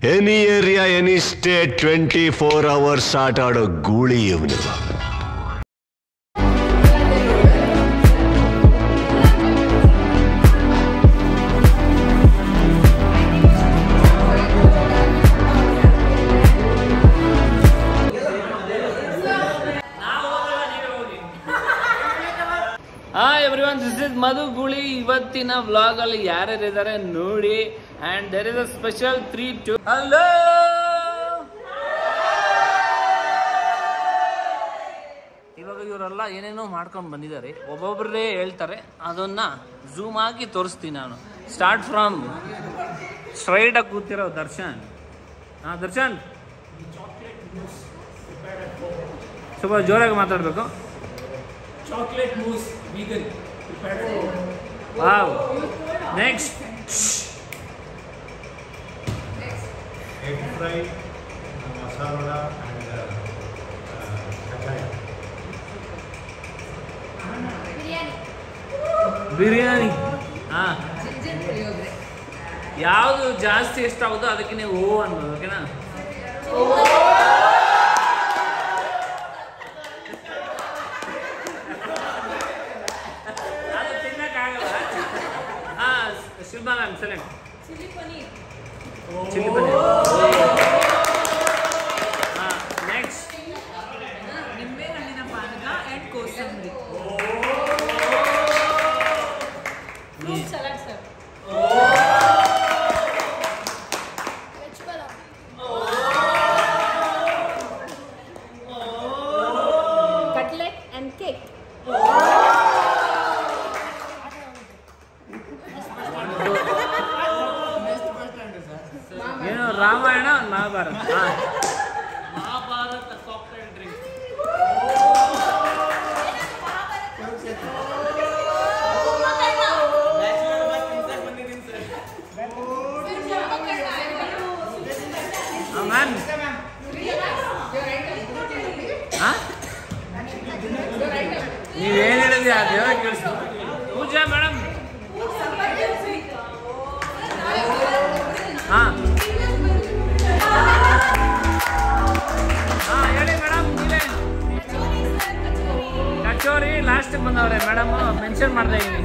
Any area any state 24 hours ಆಟ ಆಡೋ ಗೂಳಿ ಇವನು. Hi everyone, this is Madhu Gooli. ಇವತ್ತಿನ ವ್ಲಾಗ್ ಅಲ್ಲಿ ಯಾರ್ಯಾರಿದ್ದಾರೆ ನೋಡಿ. And there is a special 3-2. Hello, ಇವಾಗ ಇವರೆಲ್ಲ ಏನೇನೋ ಮಾಡ್ಕೊಂಡು ಬಂದಿದ್ದಾರೆ. ಒಬ್ಬೊಬ್ಬರೇ ಹೇಳ್ತಾರೆ, ಅದನ್ನ ಝೂಮ್ ಆಗಿ ತೋರಿಸ್ತೀನಿ ನಾನು. ಸ್ಟಾರ್ಟ್ ಫ್ರಮ್ ಸ್ಟ್ರೈಟ್ ಆಗಿ ಕೂತಿರೋ ದರ್ಶನ್. ದರ್ಶನ್ ಸ್ವಲ್ಪ ಜೋರಾಗಿ ಮಾತಾಡಬೇಕು. Chocolate mousse, vegan, prepared for. Wow. Next. Egg fry, masala and biryani. ಯಾವುದು ಜಾಸ್ತಿ ಇಷ್ಟ ಆಗುತ್ತೋ ಅದಕ್ಕೆ ನೀವು ಓ ಅನ್ಬೋದು, ಓಕೆನಾ? Shilpa ma'am select chilli paneer. Next ನಿಂಬೆ ಹಣ್ಣಿನ ಪಾನಕ and kosambari. Fruit salad sir. Veg pulao. Cutlet and cake. ಏನು Ramayana Mahabharata? Mahabharata cocktail drink. Ma'am ನೀವೇನು ಹೇಳಿದ್ರಿ ಆ ದೇವರ ಕೇಳಿಸ್ತು. ಪೂಜಾ ಮೇಡಮ್. ಹೇಳಿ ಮೇಡಮ್. ನೀವೇ ಕಚೋರಿ ಲಾಸ್ಟ್ ಬಂದವ್ರೆ ಮೇಡಮ್, ಮೆನ್ಷನ್ ಮಾಡ್ತಾ ಇದ್ದೀನಿ.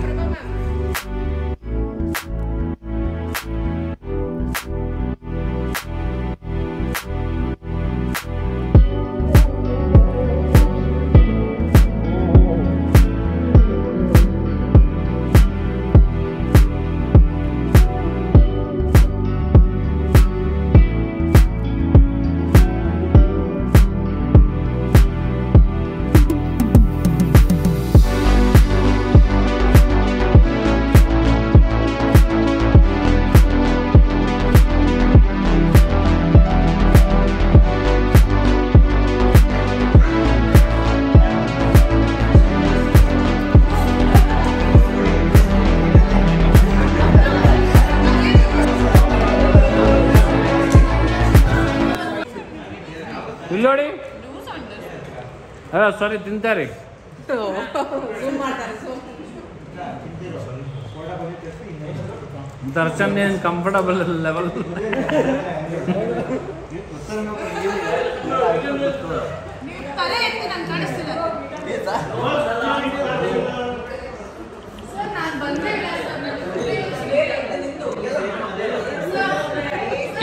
ನೋಡಿ, ಸಾರಿ ತಿಂತಾರೆ. ದರ್ಶನ್ ಏನು ಕಂಫರ್ಟಬಲ್ ಲೆವೆಲ್.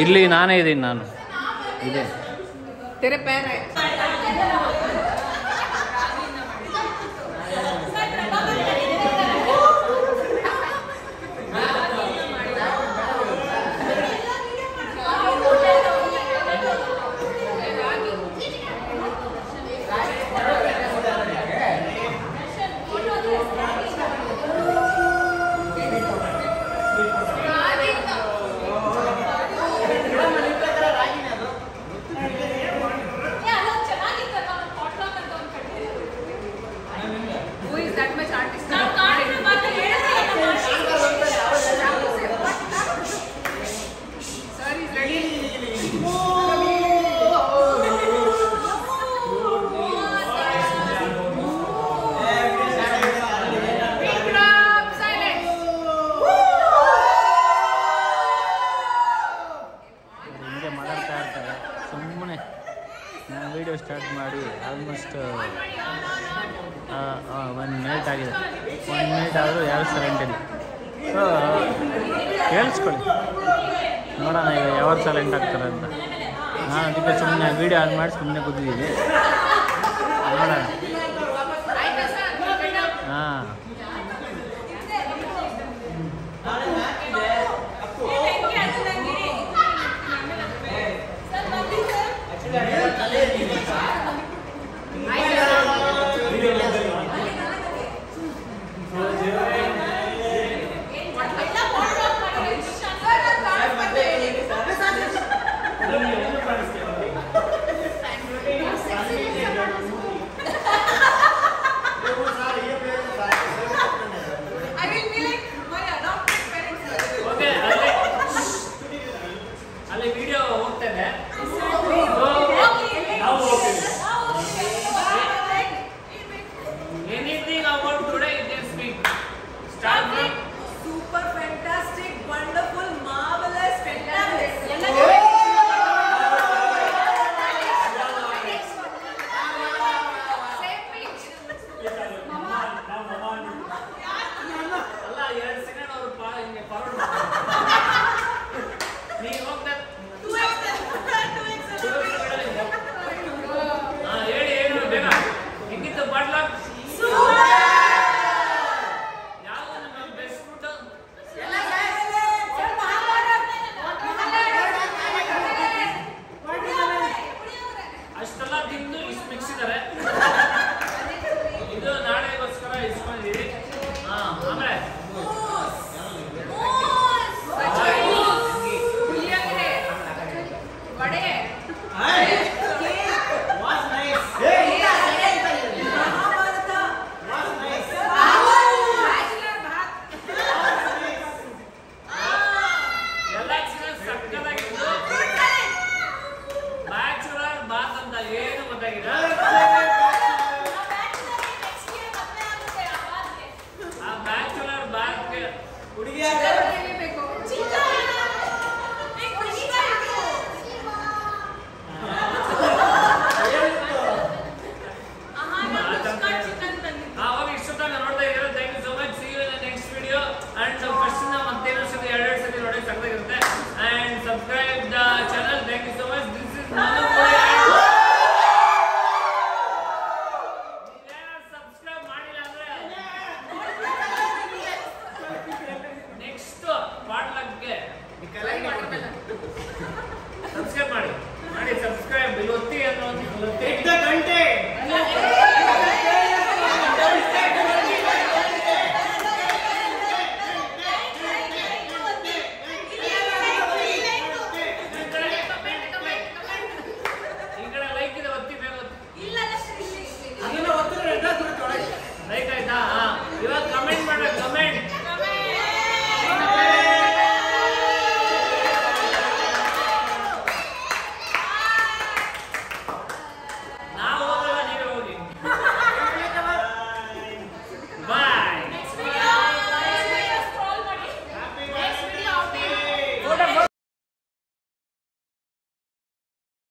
ಇಲ್ಲಿ ನಾನೇ ಇದ್ದೀನಿ, ನಾನು ಇದೆ. तेरे पैर है. ವೀಡಿಯೋ ಸ್ಟಾರ್ಟ್ ಮಾಡಿ ಆಲ್ಮೋಸ್ಟ್ 1 ಮಿನಿಟ್ ಆಗಿದೆ. 1 ಮಿನಿಟ್ ಆದರೂ ಯಾರು ಸೈಲೆಂಟ್ ಇಲ್ಲ. ಸೊ ಕೇಳಿಸ್ಕೊಳ್ಳಿ, ನೋಡೋಣ ಈಗ ಯಾರು ಸೈಲೆಂಟ್ ಆಗ್ತಾರೆ ಅಂತ. ನಾನು ಅದಕ್ಕೆ ಸುಮ್ಮನೆ ವೀಡಿಯೋ ಆನ್ ಮಾಡಿ ಸುಮ್ಮನೆ ಕೂತಿದ್ದೀನಿ, ನೋಡೋಣ. ಹಾಂ, ಅಲ್ಲಿ ವಿಡಿಯೋ ಹೋಗ್ತದೆ.